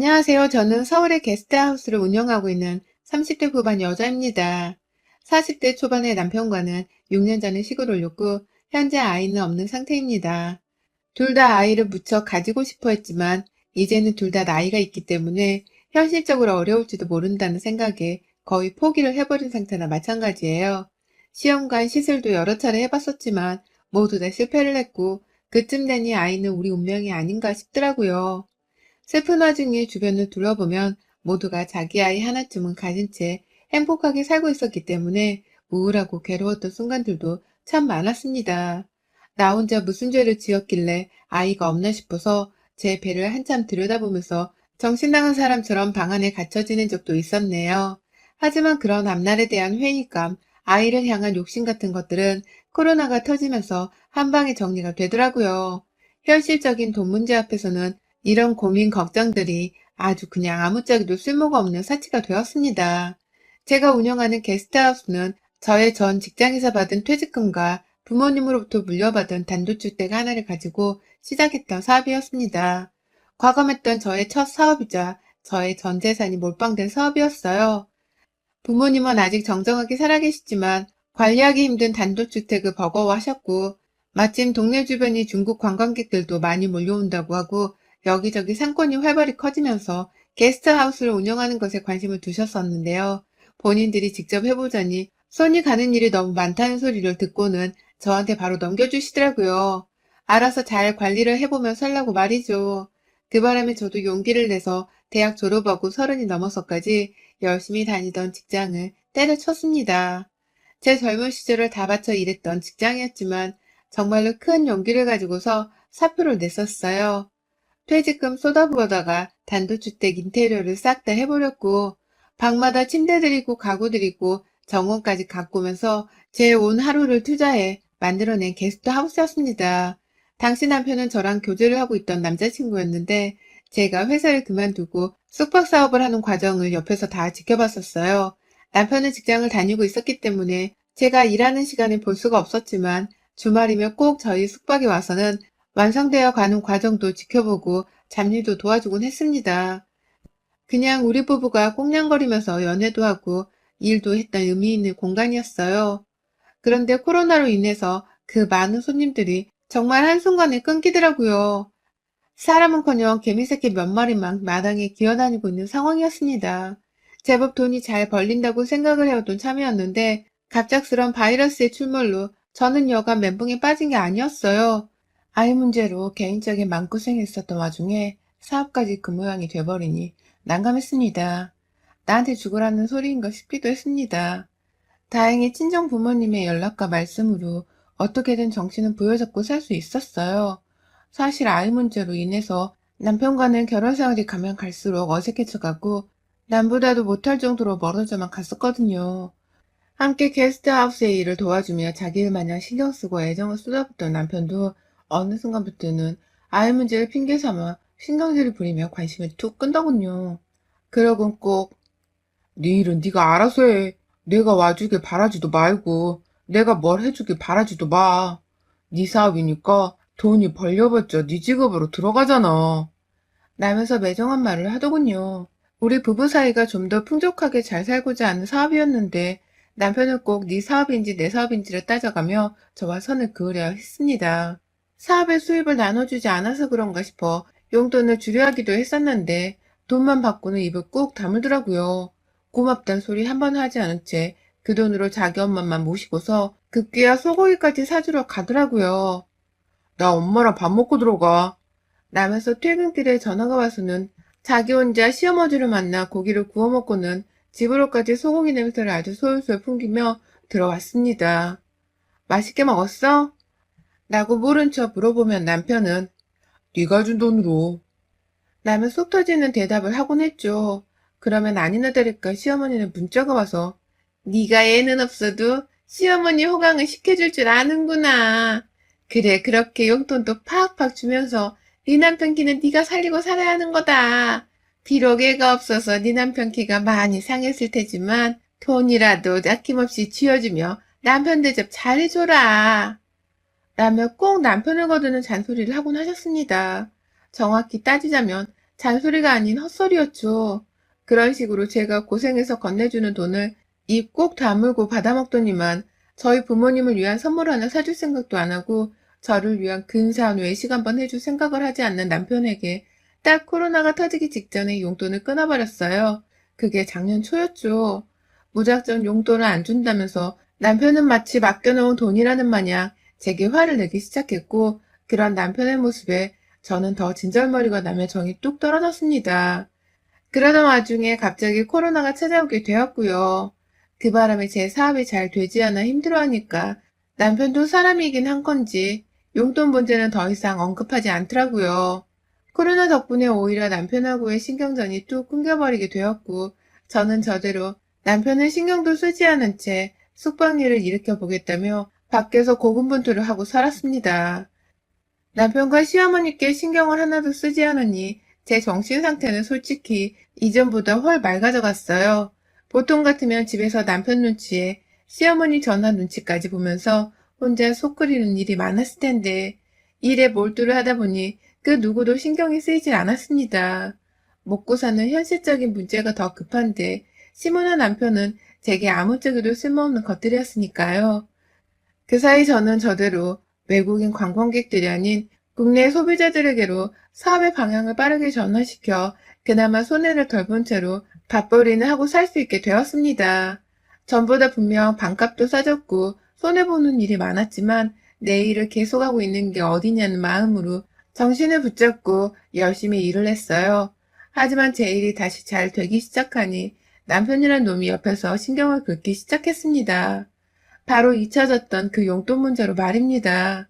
안녕하세요. 저는 서울의 게스트하우스를 운영하고 있는 30대 후반 여자입니다. 40대 초반의 남편과는 6년 전에 시골을 옮고 현재 아이는 없는 상태입니다. 둘 다 아이를 무척 가지고 싶어 했지만 이제는 둘 다 나이가 있기 때문에 현실적으로 어려울지도 모른다는 생각에 거의 포기를 해버린 상태나 마찬가지예요. 시험관 시술도 여러 차례 해봤었지만 모두 다 실패를 했고 그쯤 되니 아이는 우리 운명이 아닌가 싶더라고요. 슬픈 와중에 주변을 둘러보면 모두가 자기 아이 하나쯤은 가진 채 행복하게 살고 있었기 때문에 우울하고 괴로웠던 순간들도 참 많았습니다. 나 혼자 무슨 죄를 지었길래 아이가 없나 싶어서 제 배를 한참 들여다보면서 정신 나간 사람처럼 방 안에 갇혀 지낸 적도 있었네요. 하지만 그런 앞날에 대한 회의감, 아이를 향한 욕심 같은 것들은 코로나가 터지면서 한 방에 정리가 되더라고요. 현실적인 돈 문제 앞에서는 이런 고민 걱정들이 아주 그냥 아무짝에도 쓸모가 없는 사치가 되었습니다. 제가 운영하는 게스트하우스는 저의 전 직장에서 받은 퇴직금과 부모님으로부터 물려받은 단독주택 하나를 가지고 시작했던 사업이었습니다. 과감했던 저의 첫 사업이자 저의 전 재산이 몰빵된 사업이었어요. 부모님은 아직 정정하게 살아계시지만 관리하기 힘든 단독주택을 버거워하셨고 마침 동네 주변이 중국 관광객들도 많이 몰려온다고 하고 여기저기 상권이 활발히 커지면서 게스트하우스를 운영하는 것에 관심을 두셨었는데요. 본인들이 직접 해보자니 손이 가는 일이 너무 많다는 소리를 듣고는 저한테 바로 넘겨주시더라고요. 알아서 잘 관리를 해보면 살라고 말이죠. 그 바람에 저도 용기를 내서 대학 졸업하고 30이 넘어서까지 열심히 다니던 직장을 때려쳤습니다. 제 젊은 시절을 다 바쳐 일했던 직장이었지만 정말로 큰 용기를 가지고서 사표를 냈었어요. 퇴직금 쏟아부어다가 단독주택 인테리어를 싹 다 해버렸고 방마다 침대 들이고 가구 들이고 정원까지 가꾸면서 제 온 하루를 투자해 만들어낸 게스트하우스였습니다. 당시 남편은 저랑 교제를 하고 있던 남자친구였는데 제가 회사를 그만두고 숙박 사업을 하는 과정을 옆에서 다 지켜봤었어요. 남편은 직장을 다니고 있었기 때문에 제가 일하는 시간에 볼 수가 없었지만 주말이면 꼭 저희 숙박에 와서는 완성되어 가는 과정도 지켜보고 잡일도 도와주곤 했습니다. 그냥 우리 부부가 꽁냥거리면서 연애도 하고 일도 했던 의미 있는 공간이었어요. 그런데 코로나로 인해서 그 많은 손님들이 정말 한순간에 끊기더라고요. 사람은커녕 개미새끼 몇 마리만 마당에 기어다니고 있는 상황이었습니다. 제법 돈이 잘 벌린다고 생각을 해오던 참이었는데 갑작스런 바이러스의 출몰로 저는 여간 멘붕에 빠진 게 아니었어요. 아이 문제로 개인적인 마음고생했었던 와중에 사업까지 그 모양이 돼버리니 난감했습니다. 나한테 죽으라는 소리인가 싶기도 했습니다. 다행히 친정 부모님의 연락과 말씀으로 어떻게든 정신을 부여잡고 살 수 있었어요. 사실 아이 문제로 인해서 남편과는 결혼 생활이 가면 갈수록 어색해져가고 남보다도 못할 정도로 멀어져만 갔었거든요. 함께 게스트하우스의 일을 도와주며 자기 일 마냥 신경 쓰고 애정을 쏟아붓던 남편도 어느 순간부터는 아이 문제를 핑계 삼아 신경질을 부리며 관심을 툭 끈더군요. 그러곤 꼭 네 일은 네가 알아서 해. 내가 와주길 바라지도 말고 내가 뭘 해주길 바라지도 마. 네 사업이니까 돈이 벌려봤자 네 직업으로 들어가잖아. 라면서 매정한 말을 하더군요. 우리 부부 사이가 좀 더 풍족하게 잘 살고자 하는 사업이었는데 남편은 꼭 네 사업인지 내 사업인지를 따져가며 저와 선을 그으려 했습니다. 사업의 수입을 나눠주지 않아서 그런가 싶어 용돈을 주려 하기도 했었는데 돈만 받고는 입을 꾹 다물더라고요. 고맙단 소리 한 번 하지 않은 채 그 돈으로 자기 엄마만 모시고서 급기야 소고기까지 사주러 가더라고요. 나 엄마랑 밥 먹고 들어가. 라면서 퇴근길에 전화가 와서는 자기 혼자 시어머니를 만나 고기를 구워 먹고는 집으로까지 소고기 냄새를 아주 솔솔 풍기며 들어왔습니다. 맛있게 먹었어? 라고 모른 척 물어보면 남편은 네가 준 돈으로 라며 속 터지는 대답을 하곤 했죠. 그러면 아니나 다를까 시어머니는 문자가 와서 네가 애는 없어도 시어머니 호강을 시켜줄 줄 아는구나. 그래 그렇게 용돈도 팍팍 주면서 네 남편 기는 네가 살리고 살아야 하는 거다. 비록 애가 없어서 네 남편 기가 많이 상했을 테지만 돈이라도 아낌없이 쥐어주며 남편 대접 잘해줘라. 라며 꼭 남편을 거두는 잔소리를 하곤 하셨습니다. 정확히 따지자면 잔소리가 아닌 헛소리였죠. 그런 식으로 제가 고생해서 건네주는 돈을 입 꼭 다물고 받아먹더니만 저희 부모님을 위한 선물 하나 사줄 생각도 안 하고 저를 위한 근사한 외식 한번 해줄 생각을 하지 않는 남편에게 딱 코로나가 터지기 직전에 용돈을 끊어버렸어요. 그게 작년 초였죠. 무작정 용돈을 안 준다면서 남편은 마치 맡겨놓은 돈이라는 마냥 제게 화를 내기 시작했고, 그런 남편의 모습에 저는 더 진절머리가 나며 정이 뚝 떨어졌습니다. 그러던 와중에 갑자기 코로나가 찾아오게 되었고요. 그 바람에 제 사업이 잘 되지 않아 힘들어하니까 남편도 사람이긴 한 건지 용돈 문제는 더 이상 언급하지 않더라고요. 코로나 덕분에 오히려 남편하고의 신경전이 뚝 끊겨버리게 되었고, 저는 저대로 남편은 신경도 쓰지 않은 채 숙박일을 일으켜 보겠다며 밖에서 고군분투를 하고 살았습니다. 남편과 시어머니께 신경을 하나도 쓰지 않으니 제 정신 상태는 솔직히 이전보다 훨 맑아져갔어요. 보통 같으면 집에서 남편 눈치에 시어머니 전화 눈치까지 보면서 혼자 속 끓이는 일이 많았을 텐데, 일에 몰두를 하다 보니 그 누구도 신경이 쓰이질 않았습니다. 먹고 사는 현실적인 문제가 더 급한데 시무나 남편은 제게 아무짝에도 쓸모없는 것들이었으니까요. 그 사이 저는 저대로 외국인 관광객들이 아닌 국내 소비자들에게로 사업의 방향을 빠르게 전환시켜 그나마 손해를 덜 본 채로 밥벌이는 하고 살 수 있게 되었습니다. 전보다 분명 반값도 싸졌고 손해보는 일이 많았지만 내 일을 계속하고 있는 게 어디냐는 마음으로 정신을 붙잡고 열심히 일을 했어요. 하지만 제 일이 다시 잘 되기 시작하니 남편이란 놈이 옆에서 신경을 긁기 시작했습니다. 바로 잊혀졌던 그 용돈 문제로 말입니다.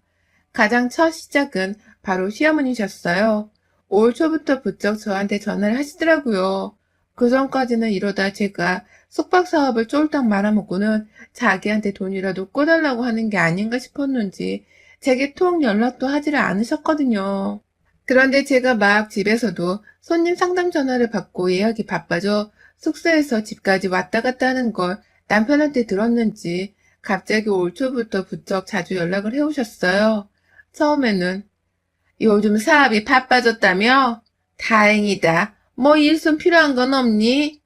가장 첫 시작은 바로 시어머니셨어요. 올 초부터 부쩍 저한테 전화를 하시더라고요. 그 전까지는 이러다 제가 숙박 사업을 쫄딱 말아먹고는 자기한테 돈이라도 꿔달라고 하는 게 아닌가 싶었는지 제게 통 연락도 하지를 않으셨거든요. 그런데 제가 막 집에서도 손님 상담 전화를 받고 예약이 바빠져 숙소에서 집까지 왔다 갔다 하는 걸 남편한테 들었는지 갑자기 올 초부터 부쩍 자주 연락을 해오셨어요. 처음에는 요즘 사업이 바빠졌다며? 다행이다. 뭐 일손 필요한 건 없니?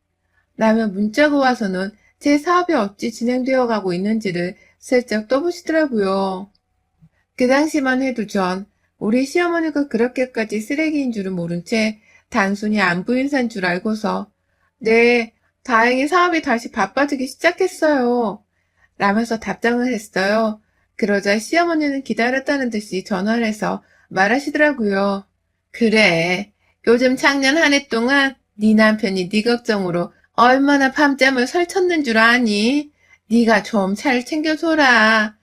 라며 문자가 와서는 제 사업이 어찌 진행되어 가고 있는지를 슬쩍 떠보시더라고요. 그 당시만 해도 전 우리 시어머니가 그렇게까지 쓰레기인 줄은 모른 채 단순히 안부 인사인 줄 알고서 네, 다행히 사업이 다시 바빠지기 시작했어요. 라면서 답장을 했어요. 그러자 시어머니는 기다렸다는 듯이 전화를 해서 말하시더라고요. 그래, 요즘 작년 한 해 동안 네 남편이 네 걱정으로 얼마나 밤잠을 설쳤는 줄 아니? 네가 좀 잘 챙겨줘라.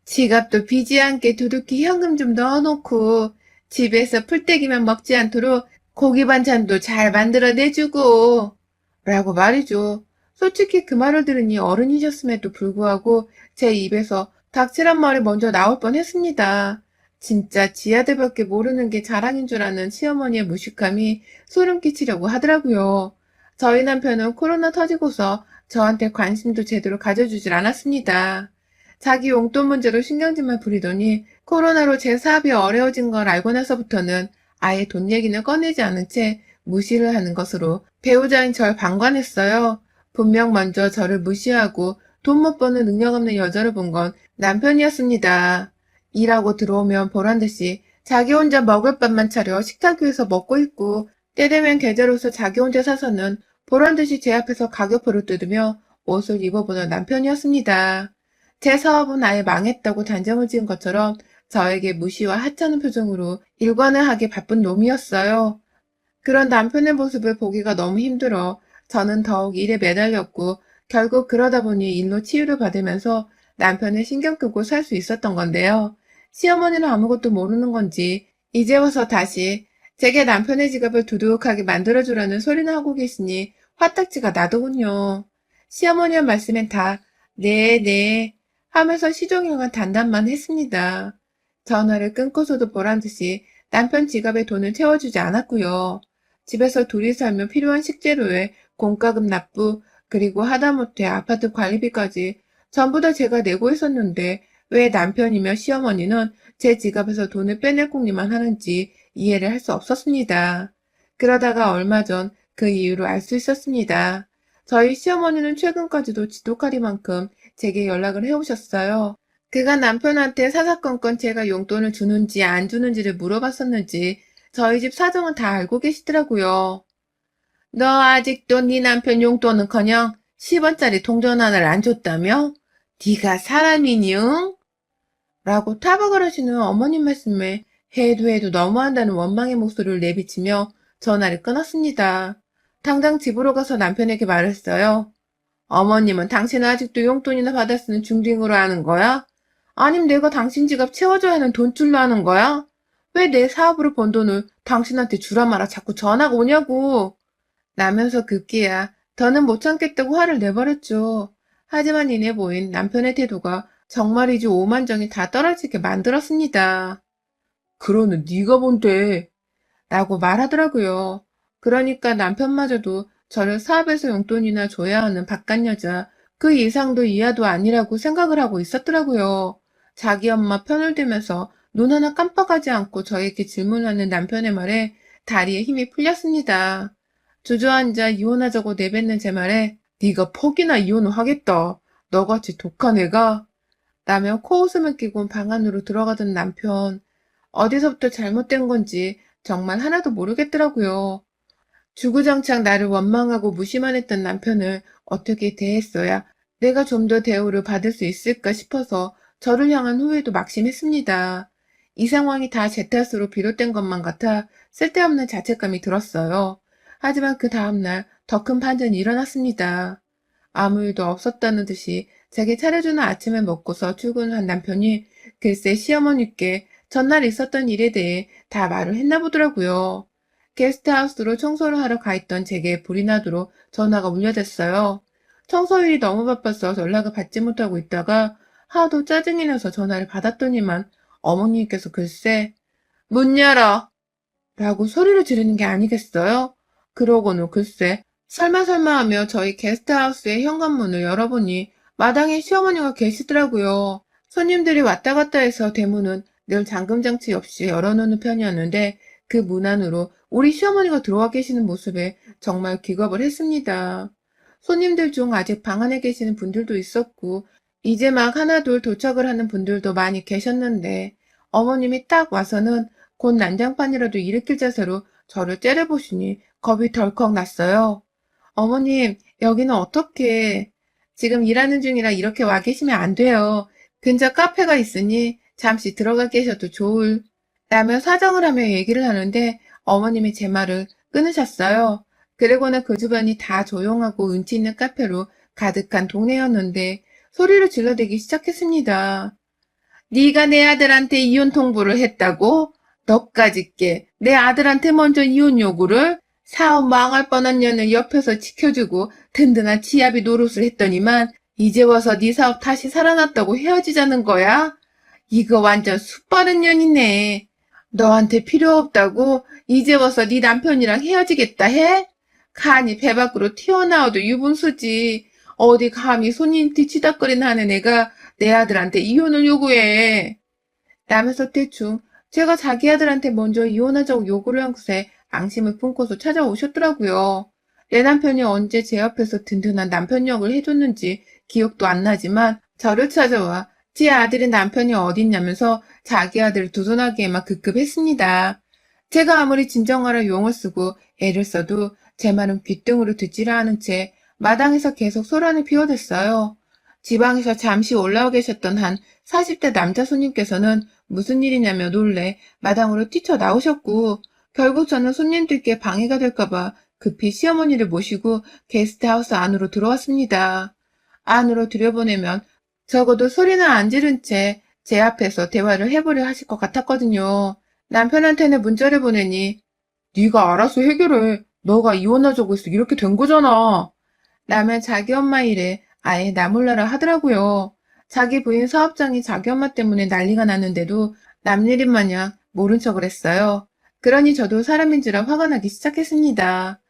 지갑도 비지 않게 두둑히 현금 좀 넣어놓고 집에서 풀떼기만 먹지 않도록 고기 반찬도 잘 만들어 내주고 라고 말이죠. 솔직히 그 말을 들으니 어른이셨음에도 불구하고 제 입에서 닥치란 말이 먼저 나올 뻔했습니다. 진짜 지 아들밖에 모르는 게 자랑인 줄 아는 시어머니의 무식함이 소름 끼치려고 하더라고요. 저희 남편은 코로나 터지고서 저한테 관심도 제대로 가져주질 않았습니다. 자기 용돈 문제로 신경질만 부리더니 코로나로 제 사업이 어려워진 걸 알고 나서부터는 아예 돈 얘기는 꺼내지 않은 채 무시를 하는 것으로 배우자인 절 방관했어요. 분명 먼저 저를 무시하고 돈 못 버는 능력 없는 여자를 본 건 남편이었습니다. 일하고 들어오면 보란듯이 자기 혼자 먹을 밥만 차려 식탁 위에서 먹고 있고 때 되면 계절옷을 자기 혼자 사서는 보란듯이 제 앞에서 가격표를 뜯으며 옷을 입어보는 남편이었습니다. 제 사업은 아예 망했다고 단정을 지은 것처럼 저에게 무시와 하찮은 표정으로 일관을 하기 바쁜 놈이었어요. 그런 남편의 모습을 보기가 너무 힘들어 저는 더욱 일에 매달렸고 결국 그러다 보니 일로 치유를 받으면서 남편을 신경 끄고 살 수 있었던 건데요. 시어머니는 아무것도 모르는 건지 이제 와서 다시 제게 남편의 지갑을 두둑하게 만들어주라는 소리나 하고 계시니 화딱지가 나더군요. 시어머니의 말씀엔 다 네, 네 하면서 시종일관 단답만 했습니다. 전화를 끊고서도 보란듯이 남편 지갑에 돈을 채워주지 않았고요. 집에서 둘이 살면 필요한 식재료에 공과금 납부, 그리고 하다못해 아파트 관리비까지 전부 다 제가 내고 있었는데 왜 남편이며 시어머니는 제 지갑에서 돈을 빼낼 궁리만 하는지 이해를 할 수 없었습니다. 그러다가 얼마 전 그 이유를 알 수 있었습니다. 저희 시어머니는 최근까지도 지독하리만큼 제게 연락을 해오셨어요. 그가 남편한테 사사건건 제가 용돈을 주는지 안 주는지를 물어봤었는지 저희 집 사정은 다 알고 계시더라고요. 너 아직도 네 남편 용돈은커녕 10원짜리 동전 하나를 안 줬다며? 네가 사람이니 응? 라고 타박을 하시는 어머님 말씀에 해도 해도 너무한다는 원망의 목소리를 내비치며 전화를 끊었습니다. 당장 집으로 가서 남편에게 말했어요. 어머님은 당신은 아직도 용돈이나 받아 쓰는 중딩으로 하는 거야? 아님 내가 당신 지갑 채워줘야 하는 돈줄로 하는 거야? 왜 내 사업으로 번 돈을 당신한테 주라 마라 자꾸 전화가 오냐고. 라면서 급기야 더는 못 참겠다고 화를 내버렸죠. 하지만 이내 보인 남편의 태도가 정말이지 오만정이 다 떨어지게 만들었습니다. 그러는 네가 뭔데? 라고 말하더라고요. 그러니까 남편마저도 저를 사업에서 용돈이나 줘야 하는 바깥 여자, 그 이상도 이하도 아니라고 생각을 하고 있었더라고요. 자기 엄마 편을 들면서 눈 하나 깜빡하지 않고 저에게 질문하는 남편의 말에 다리에 힘이 풀렸습니다. 주저앉아 이혼하자고 내뱉는 제 말에 네가 퍽이나 이혼을 하겠다. 너같이 독한 애가? 라며 코웃음을 끼고 방 안으로 들어가던 남편. 어디서부터 잘못된 건지 정말 하나도 모르겠더라고요. 주구장창 나를 원망하고 무시만 했던 남편을 어떻게 대했어야 내가 좀 더 대우를 받을 수 있을까 싶어서 저를 향한 후회도 막심했습니다. 이 상황이 다 제 탓으로 비롯된 것만 같아 쓸데없는 자책감이 들었어요. 하지만 그 다음날 더 큰 반전이 일어났습니다. 아무 일도 없었다는 듯이 제게 차려주는 아침을 먹고서 출근을 한 남편이 글쎄 시어머니께 전날 있었던 일에 대해 다 말을 했나 보더라고요. 게스트하우스로 청소를 하러 가 있던 제게 불이 나도록 전화가 울려댔어요. 청소일이 너무 바빠서 연락을 받지 못하고 있다가 하도 짜증이 나서 전화를 받았더니만 어머니께서 글쎄 문 열어! 라고 소리를 지르는 게 아니겠어요? 그러고는 글쎄 설마 하며 저희 게스트하우스의 현관문을 열어보니 마당에 시어머니가 계시더라고요. 손님들이 왔다 갔다 해서 대문은 늘 잠금장치 없이 열어놓는 편이었는데 그 문 안으로 우리 시어머니가 들어와 계시는 모습에 정말 기겁을 했습니다. 손님들 중 아직 방 안에 계시는 분들도 있었고 이제 막 하나둘 도착을 하는 분들도 많이 계셨는데 어머님이 딱 와서는 곧 난장판이라도 일으킬 자세로 저를 째려보시니 겁이 덜컥 났어요. 어머님, 여기는 어떻게? 지금 일하는 중이라 이렇게 와 계시면 안 돼요. 근처 카페가 있으니 잠시 들어가 계셔도 좋을. 라며 사정을 하며 얘기를 하는데 어머님이 제 말을 끊으셨어요. 그리고는 그 주변이 다 조용하고 운치 있는 카페로 가득한 동네였는데 소리를 질러대기 시작했습니다. 네가 내 아들한테 이혼 통보를 했다고? 너까짓 게 내 아들한테 먼저 이혼 요구를? 사업 망할 뻔한 년을 옆에서 지켜주고 든든한 지아비 노릇을 했더니만 이제 와서 네 사업 다시 살아났다고 헤어지자는 거야? 이거 완전 숯바른 년이네. 너한테 필요 없다고 이제 와서 네 남편이랑 헤어지겠다 해? 간이 배 밖으로 튀어나와도 유분수지. 어디 감히 손님 뒤치다거리나 하는 애가 내 아들한테 이혼을 요구해. 라면서 대충 제가 자기 아들한테 먼저 이혼하자고 요구를 한 것에 앙심을 품고서 찾아오셨더라고요. 내 남편이 언제 제 앞에서 든든한 남편 역을 해줬는지 기억도 안 나지만 저를 찾아와 제 아들의 남편이 어딨냐면서 자기 아들을 두둔하기에만 급급했습니다. 제가 아무리 진정하려 용을 쓰고 애를 써도 제 말은 귓등으로 듣지라 하는 채 마당에서 계속 소란을 피워댔어요. 지방에서 잠시 올라와 계셨던 한 40대 남자 손님께서는 무슨 일이냐며 놀래 마당으로 뛰쳐나오셨고 결국 저는 손님들께 방해가 될까봐 급히 시어머니를 모시고 게스트하우스 안으로 들어왔습니다. 안으로 들여보내면 적어도 소리나 안 지른 채 제 앞에서 대화를 해보려 하실 것 같았거든요. 남편한테는 문자를 보내니 네가 알아서 해결해. 너가 이혼하자고 해서 이렇게 된 거잖아. 라면 자기 엄마 일에 아예 나몰라라 하더라고요. 자기 부인 사업장이 자기 엄마 때문에 난리가 났는데도 남일인 마냥 모른 척을 했어요. 그러니 저도 사람인지라 화가 나기 시작했습니다.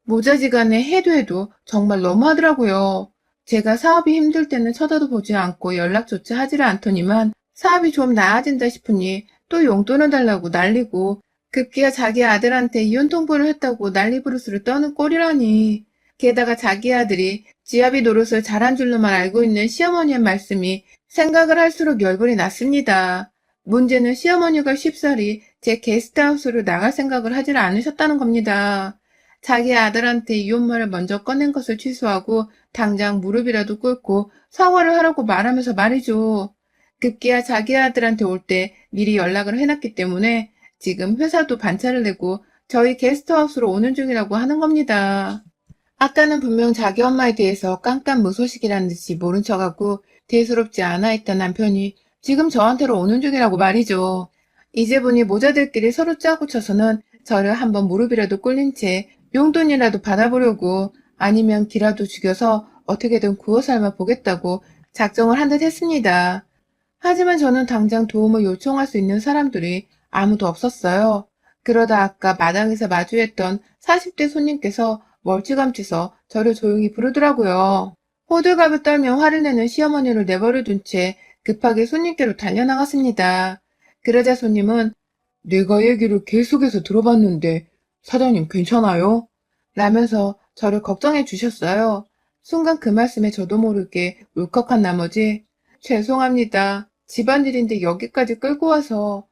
모자지간에 해도 해도 정말 너무하더라고요. 제가 사업이 힘들 때는 쳐다도 보지 않고 연락조차 하지를 않더니만 사업이 좀 나아진다 싶으니 또 용돈을 달라고 난리고 급기야 자기 아들한테 이혼 통보를 했다고 난리부르스를 떠는 꼴이라니. 게다가 자기 아들이 지아비 노릇을 잘한 줄로만 알고 있는 시어머니의 말씀이 생각을 할수록 열불이 났습니다. 문제는 시어머니가 쉽사리 제 게스트하우스로 나갈 생각을 하질 않으셨다는 겁니다. 자기 아들한테 이혼말을 먼저 꺼낸 것을 취소하고 당장 무릎이라도 꿇고 사과를 하라고 말하면서 말이죠. 급기야 자기 아들한테 올 때 미리 연락을 해놨기 때문에 지금 회사도 반차를 내고 저희 게스트하우스로 오는 중이라고 하는 겁니다. 아까는 분명 자기 엄마에 대해서 깜깜무소식이라는 듯이 모른 척하고 대수롭지 않아 했던 남편이 지금 저한테로 오는 중이라고 말이죠. 이제 보니 모자들끼리 서로 짜고 쳐서는 저를 한번 무릎이라도 꿇린 채 용돈이라도 받아보려고 아니면 기라도 죽여서 어떻게든 구워 삶아 보겠다고 작정을 한 듯 했습니다. 하지만 저는 당장 도움을 요청할 수 있는 사람들이 아무도 없었어요. 그러다 아까 마당에서 마주했던 40대 손님께서 멀찌감치서 저를 조용히 부르더라고요. 호들갑을 떨며 화를 내는 시어머니를 내버려둔 채 급하게 손님께로 달려나갔습니다. 그러자 손님은 내가 얘기를 계속해서 들어봤는데 사장님 괜찮아요? 라면서 저를 걱정해 주셨어요. 순간 그 말씀에 저도 모르게 울컥한 나머지 죄송합니다. 집안일인데 여기까지 끌고 와서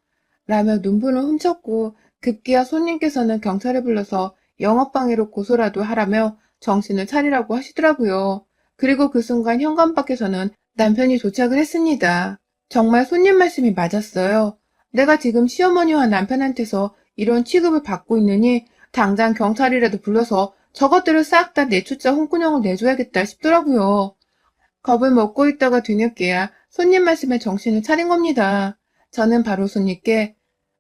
라며 눈물을 훔쳤고 급기야 손님께서는 경찰을 불러서 영업방해로 고소라도 하라며 정신을 차리라고 하시더라고요. 그리고 그 순간 현관 밖에서는 남편이 도착을 했습니다. 정말 손님 말씀이 맞았어요. 내가 지금 시어머니와 남편한테서 이런 취급을 받고 있느니 당장 경찰이라도 불러서 저것들을 싹 다 내쫓아 홍군형을 내줘야겠다 싶더라고요. 겁을 먹고 있다가 뒤늦게야 손님 말씀에 정신을 차린 겁니다. 저는 바로 손님께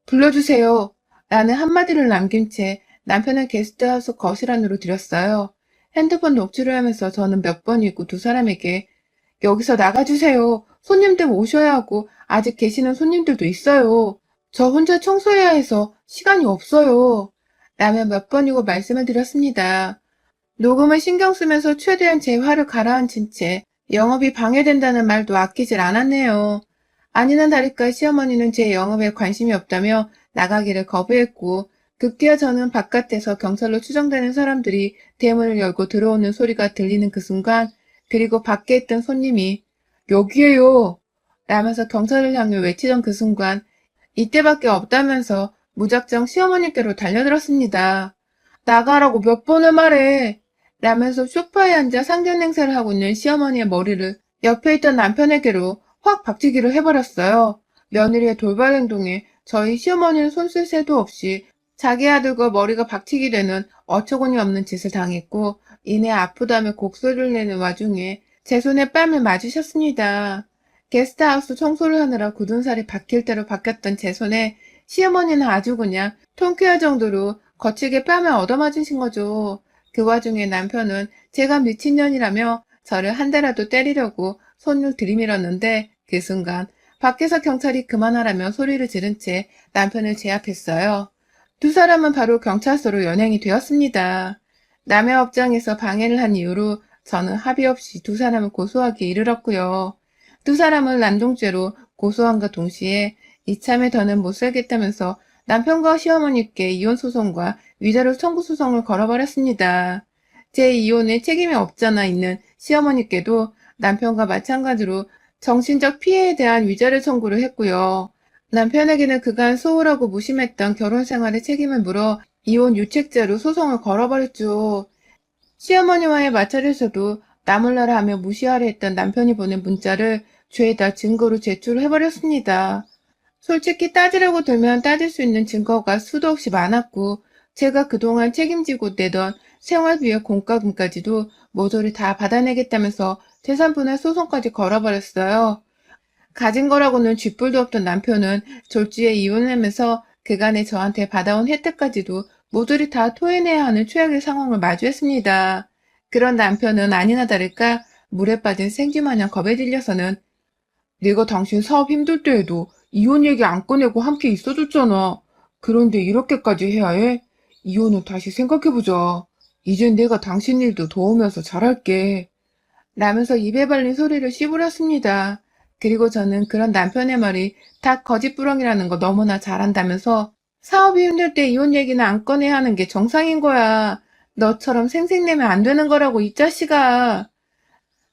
불러주세요 라는 한마디를 남긴 채 남편을 게스트하우스 거실 안으로 들였어요. 핸드폰 녹취를 하면서 저는 몇 번이고 두 사람에게 여기서 나가주세요. 손님들 오셔야 하고 아직 계시는 손님들도 있어요. 저 혼자 청소해야 해서 시간이 없어요. 라며 몇 번이고 말씀을 드렸습니다. 녹음을 신경 쓰면서 최대한 제 화를 가라앉힌 채 영업이 방해된다는 말도 아끼질 않았네요. 아니나 다를까 시어머니는 제 영업에 관심이 없다며 나가기를 거부했고 급기야 저는 바깥에서 경찰로 추정되는 사람들이 대문을 열고 들어오는 소리가 들리는 그 순간 그리고 밖에 있던 손님이 여기에요 라면서 경찰을 향해 외치던 그 순간 이때밖에 없다면서 무작정 시어머니께로 달려들었습니다. 나가라고 몇 번을 말해 라면서 소파에 앉아 상견 행세를 하고 있는 시어머니의 머리를 옆에 있던 남편에게로 확 박치기를 해버렸어요. 며느리의 돌발 행동에 저희 시어머니는 손쓸 새도 없이 자기 아들과 머리가 박치기 되는 어처구니 없는 짓을 당했고 이내 아프다며 곡소리를 내는 와중에 제 손에 뺨을 맞으셨습니다. 게스트하우스 청소를 하느라 굳은 살이 박힐 대로 박혔던 제 손에 시어머니는 아주 그냥 통쾌할 정도로 거칠게 뺨을 얻어맞으신 거죠. 그 와중에 남편은 제가 미친년이라며 저를 한 대라도 때리려고 손을 들이밀었는데 그 순간 밖에서 경찰이 그만하라며 소리를 지른 채 남편을 제압했어요. 두 사람은 바로 경찰서로 연행이 되었습니다. 남의 업장에서 방해를 한 이유로 저는 합의 없이 두 사람을 고소하기에 이르렀고요. 두 사람을 난동죄로 고소함과 동시에 이참에 더는 못 살겠다면서 남편과 시어머니께 이혼소송과 위자료 청구 소송을 걸어버렸습니다. 제 이혼에 책임이 없잖아 있는 시어머니께도 남편과 마찬가지로 정신적 피해에 대한 위자료 청구를 했고요. 남편에게는 그간 소홀하고 무심했던 결혼 생활의 책임을 물어 이혼 유책죄로 소송을 걸어버렸죠. 시어머니와의 마찰에서도 나 몰라라 하며 무시하려 했던 남편이 보낸 문자를 죄다 증거로 제출을 해버렸습니다. 솔직히 따지려고 들면 따질 수 있는 증거가 수도 없이 많았고 제가 그동안 책임지고 내던 생활비의 공과금까지도 모조리 다 받아내겠다면서 재산분할 소송까지 걸어버렸어요. 가진 거라고는 쥐뿔도 없던 남편은 졸지에 이혼하면서 그간에 저한테 받아온 혜택까지도 모조리 다 토해내야 하는 최악의 상황을 마주했습니다. 그런 남편은 아니나 다를까 물에 빠진 생쥐마냥 겁에 질려서는 내가 당신 사업 힘들 때에도 이혼 얘기 안 꺼내고 함께 있어줬잖아. 그런데 이렇게까지 해야 해? 이혼은 다시 생각해보자. 이젠 내가 당신 일도 도우면서 잘할게. 라면서 입에 발린 소리를 씹으렸습니다. 그리고 저는 그런 남편의 말이 다 거짓부렁이라는 거 너무나 잘 안다면서 사업이 힘들 때 이혼 얘기는 안 꺼내야 하는 게 정상인 거야. 너처럼 생색내면 안 되는 거라고, 이 자식아.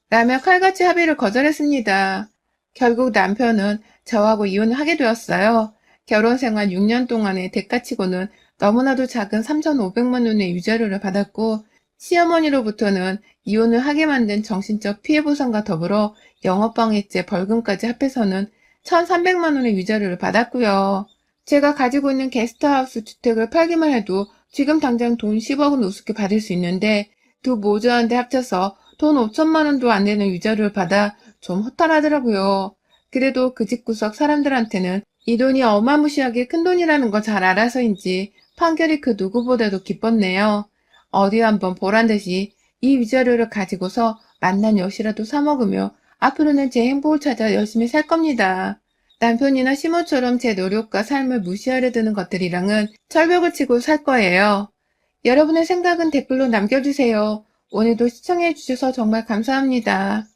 라며 칼같이 합의를 거절했습니다. 결국 남편은 저하고 이혼을 하게 되었어요. 결혼 생활 6년 동안의 대가치고는 너무나도 작은 3,500만 원의 위자료를 받았고, 시어머니로부터는 이혼을 하게 만든 정신적 피해보상과 더불어 영업방해죄 벌금까지 합해서는 1,300만 원의 위자료를 받았고요. 제가 가지고 있는 게스트하우스 주택을 팔기만 해도 지금 당장 돈 10억은 우습게 받을 수 있는데, 두 모자한테 합쳐서 돈 5천만 원도 안 되는 위자료를 받아 좀 허탈하더라고요. 그래도 그 집구석 사람들한테는 이 돈이 어마무시하게 큰 돈이라는 걸 잘 알아서인지 판결이 그 누구보다도 기뻤네요. 어디 한번 보란 듯이 이 위자료를 가지고서 맛난 엿이라도 사 먹으며 앞으로는 제 행복을 찾아 열심히 살 겁니다. 남편이나 시모처럼 제 노력과 삶을 무시하려 드는 것들이랑은 철벽을 치고 살 거예요. 여러분의 생각은 댓글로 남겨주세요. 오늘도 시청해주셔서 정말 감사합니다.